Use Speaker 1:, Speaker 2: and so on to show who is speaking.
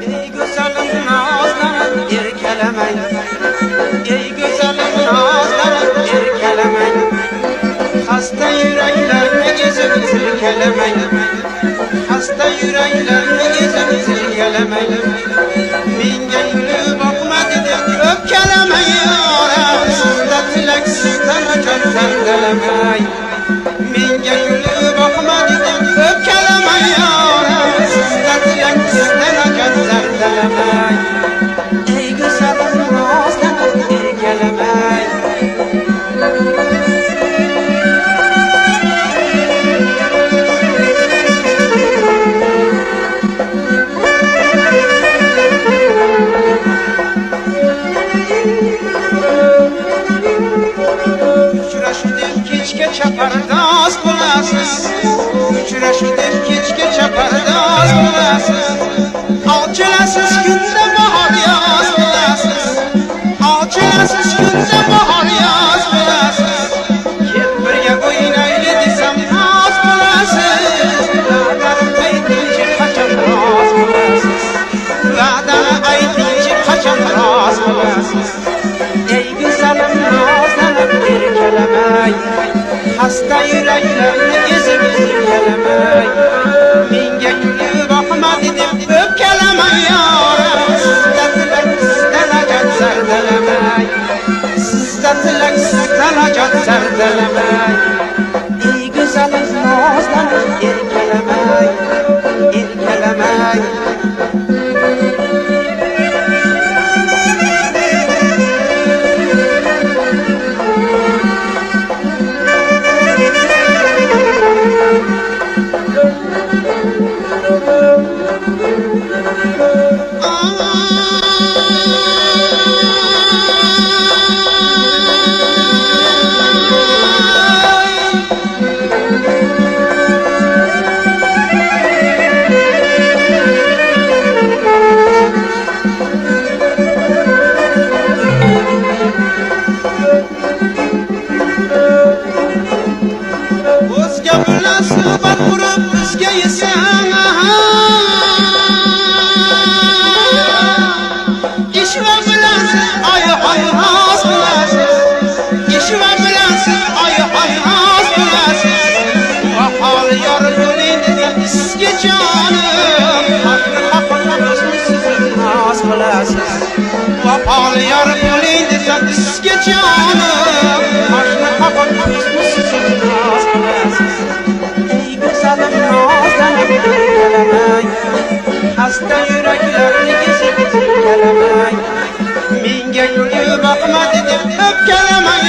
Speaker 1: Ey güzelim nazlanıp erkelemeyin, ey güzelim nazlanıp erkelemeyin, hasta yüreklerini gezip silkelemeyin, hasta yüreklerini gezip silkelemeyin. Minge gülü bakma dedim öpkelemeyin, sizde tilek sizden öcel zerdelemeyin. Minge gülü bakma dedim öpkelemeyin, sizde tilek sizden öcel zerdelemeyin. Ey güzelim nazlanıp erkelemeyin. Uçraşıdır keçke çapardas bulasız, uçraşıdır keçke çapardas bulasız. Alçılasız günde bahar yaz bulasız, alçılasız günde bahar yaz bulasız. Gel birge oynaylı desem naz bulasız, Ladana aytınca kaçan raz bulasız, Ladana aytınca kaçan raz bulasız. Ey güzelim nazlanıp erkelemey, hasta yüreklerini gezip silkelemey. Minge gülü bakma dedim öpkelemey yarim, sizde tilek sizden acat serdelemey, sizde tilek sizden acat serdelemey. Ey güzelim nazlanıp erkelemey, erkelemey. O'zga bilan suhbat qurib bizga yesang, ishva bilan siz oy-hoy-hoz bilasiz, ishva bilan siz oy-hoy-hoz bilasiz. Vahol yor yo'ling dedim sizga jonim, haqni o'zini siz noz bilasiz. Vahol yor yo'ling dedim sizga jonim, haqni o'zini siz noz bilasiz. Ey güzelim nazlanıp erkelemey, hasta yüreklerini gezip silkelemey. Minge gülü bakma dedim öpkelemey